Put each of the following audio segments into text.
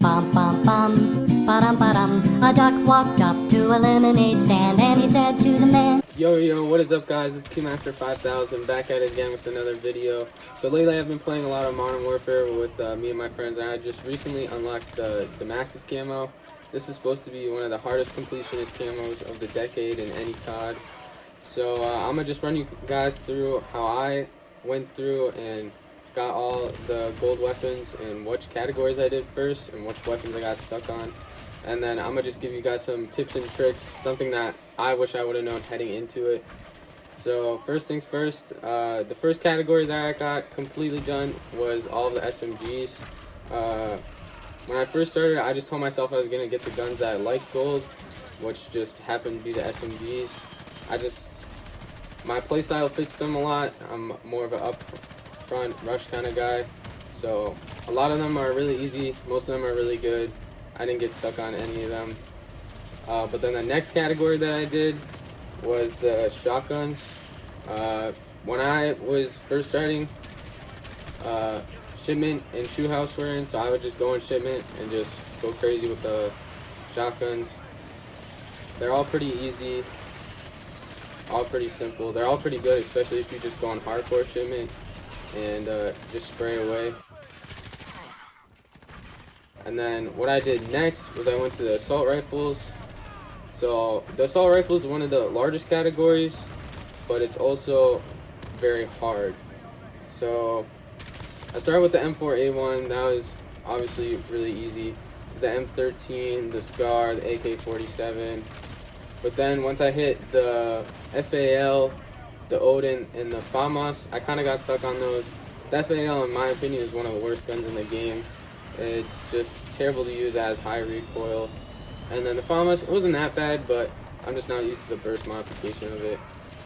Bum bum bum, ba-dum ba-dum. A duck walked up to a lemonade stand and he said to the man, Yo, what is up guys? It's Keymaster 5000 back at it again with another video. So lately I've been playing a lot of Modern Warfare with me and my friends, and I just recently unlocked the Damascus camo. This is supposed to be one of the hardest completionist camos of the decade in any COD. So I'm going to just run you guys through how I went through and got all the gold weapons and which categories I did first and which weapons I got stuck on. And then I'm going to just give you guys some tips and tricks, something that I wish I would have known heading into it. So first things first, the first category that I got completely done was all of the SMGs. When I first started, I just told myself I was going to get the guns that I liked gold, which just happened to be the SMGs. My playstyle fits them a lot. I'm more of an up-front rush kind of guy. So a lot of them are really easy, most of them are really good. I didn't get stuck on any of them. But then the next category that I did was the shotguns. When I was first starting, shipment and shoe house were in, so I would just go in shipment and just go crazy with the shotguns. They're all pretty easy, all pretty simple. They're all pretty good, especially if you just go on hardcore shipment and just spray away. And then what I did next was I went to the assault rifles. So the assault rifle is one of the largest categories, but it's also very hard. So I started with the M4A1. That was obviously really easy. The M13, the SCAR, the AK-47. But then once I hit the FAL, the Odin, and the FAMAS, I kind of got stuck on those. The FAL, in my opinion, is one of the worst guns in the game. It's just terrible to use, as high recoil. And then the FAMAS, it wasn't that bad, but I'm just not used to the burst modification of it.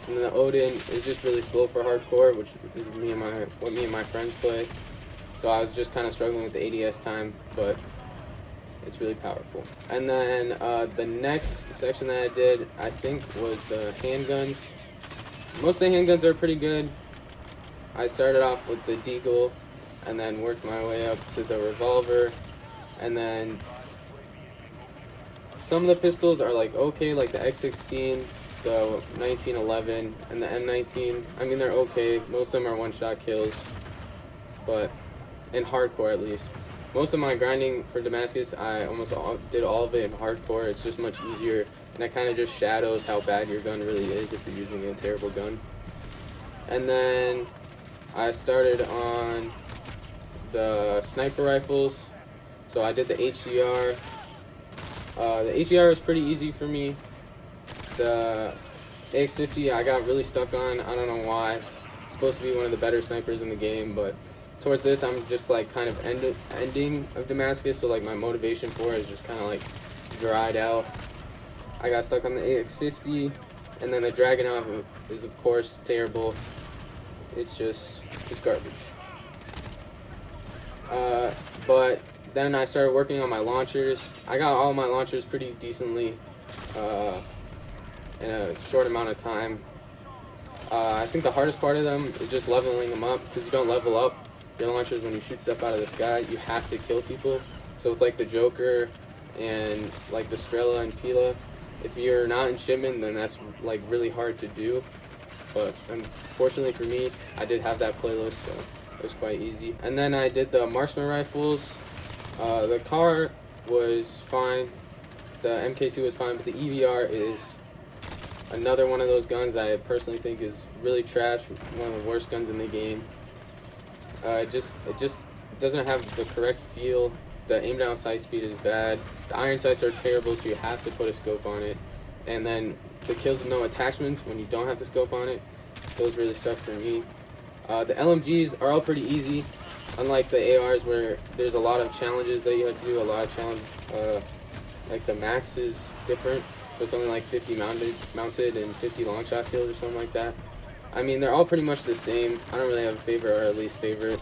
And then the Odin is just really slow for hardcore, which is what me and my friends play. So I was just kind of struggling with the ADS time, but it's really powerful. And then the next section that I did, I think, was the handguns. Most of the handguns are pretty good. I started off with the Deagle, and then worked my way up to the revolver, and then some of the pistols are like okay, like the X16, the 1911, and the M19. I mean, they're okay. Most of them are one-shot kills, but in hardcore at least. Most of my grinding for Damascus, I did all of it in hardcore. It's just much easier, and it kind of just shadows how bad your gun really is if you're using a terrible gun. And then I started on the sniper rifles. So I did the HDR. The HDR was pretty easy for me. The AX50 I got really stuck on. I don't know why. It's supposed to be one of the better snipers in the game, but towards this I'm just like kind of ending of Damascus, so like my motivation for it is just kind of like dried out. I got stuck on the AX50, and then the Dragunov is of course terrible. It's garbage. But then I started working on my launchers. I got all my launchers pretty decently in a short amount of time. I think the hardest part of them is just leveling them up, because you don't level up your launchers when you shoot stuff out of the sky. You have to kill people. So with like the Joker and like the Strela and Pila, if you're not in shipment, then that's like really hard to do. But unfortunately for me, I did have that playlist, so it was quite easy. And then I did the marksman rifles. The car was fine. The MK2 was fine, but the EVR is another one of those guns I personally think is really trash. One of the worst guns in the game. It just doesn't have the correct feel. The aim down sight speed is bad. The iron sights are terrible, so you have to put a scope on it. And then the kills with no attachments when you don't have the scope on it, those really suck for me. The LMGs are all pretty easy, unlike the ARs where there's a lot of challenges that you have to do. A lot of challenge, like the max is different, so it's only like 50 mounted and 50 long shot kills or something like that. I mean, they're all pretty much the same. I don't really have a favorite or a least favorite.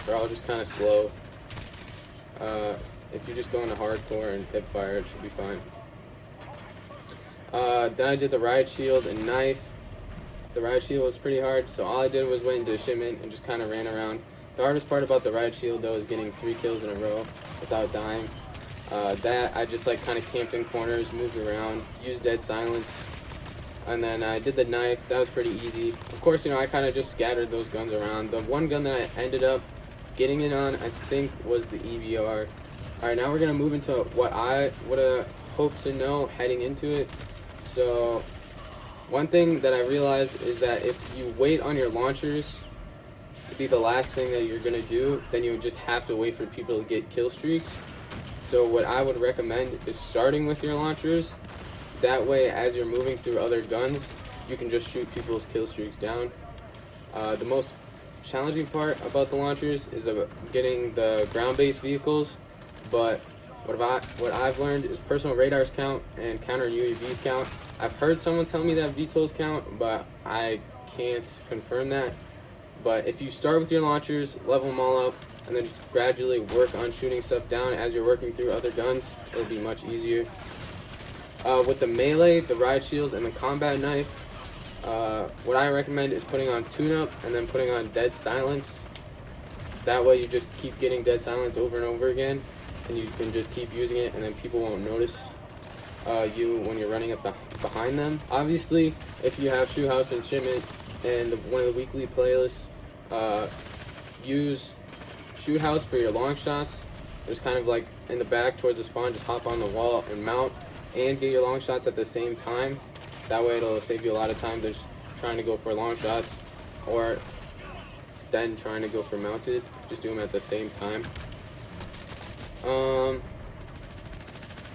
They're all just kind of slow. If you just go into hardcore and hip fire, it should be fine. Then I did the riot shield and knife. The riot shield was pretty hard, so all I did was wait into shipment and just kind of ran around. The hardest part about the riot shield, though, is getting 3 kills in a row without dying. That I just like kind of camped in corners, moved around, used dead silence, and then I did the knife. That was pretty easy. Of course, you know, I kind of just scattered those guns around. The one gun that I ended up getting in on, I think, was the EVR. All right, now we're gonna move into what I hope to know heading into it. So one thing that I realized is that if you wait on your launchers to be the last thing that you're gonna do, then you would just have to wait for people to get kill streaks. So what I would recommend is starting with your launchers. That way, as you're moving through other guns, you can just shoot people's kill streaks down. The most challenging part about the launchers is getting the ground-based vehicles, but what I've learned is personal radars count and counter UAVs count. I've heard someone tell me that VTOLs count, but I can't confirm that. But if you start with your launchers, level them all up, and then just gradually work on shooting stuff down as you're working through other guns, it'll be much easier. With the melee, the ride shield, and the combat knife, what I recommend is putting on tune-up and then putting on dead silence. That way you just keep getting dead silence over and over again, and you can just keep using it, and then people won't notice you when you're running up behind them. Obviously, if you have Shoe House and Shipment and one of the weekly playlists, use Shoot House for your long shots. Just kind of like in the back towards the spawn, just hop on the wall and mount and get your long shots at the same time. That way it'll save you a lot of time just trying to go for long shots or then trying to go for mounted. Just do them at the same time.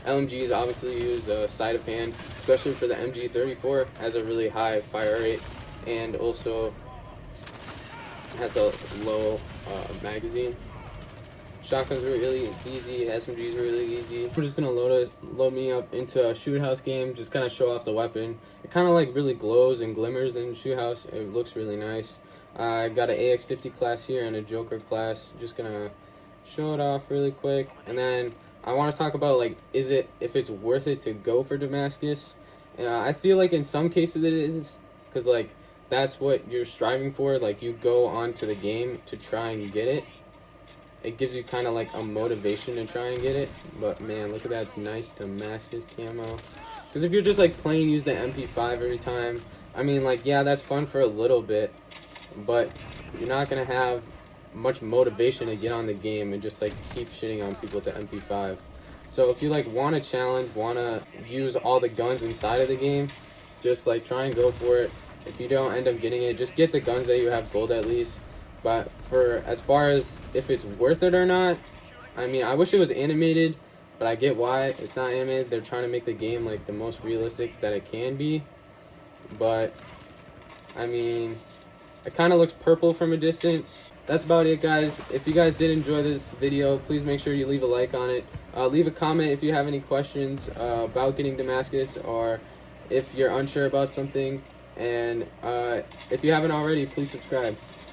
LMGs obviously use sleight of hand, especially for the MG34, has a really high fire rate and also has a low magazine. Shotguns are really easy, SMGs are really easy. I'm just gonna load me up into a Shoot House game, just kind of show off the weapon. It kind of like really glows and glimmers in Shoot House. It looks really nice. I got an AX50 class here and a Joker class. Just gonna show it off really quick, and then I want to talk about like if it's worth it to go for Damascus. I feel like in some cases it is, because like that's what you're striving for. Like you go onto the game to try and get it. It gives you kind of like a motivation to try and get it. But man, look at that nice Damascus camo. Because if you're just like playing, use the MP5 every time. I mean, like, yeah, that's fun for a little bit, but you're not gonna have much motivation to get on the game and just like keep shitting on people with the MP5. So if you like want to challenge, want to use all the guns inside of the game, just like try and go for it. If you don't end up getting it, just get the guns that you have gold at least. But for as far as if it's worth it or not, I mean, I wish it was animated, but I get why it's not animated. They're trying to make the game like the most realistic that it can be. But I mean, it kind of looks purple from a distance. That's about it, guys. If you guys did enjoy this video, please make sure you leave a like on it. Leave a comment if you have any questions about getting Damascus, or if you're unsure about something. And if you haven't already, please subscribe.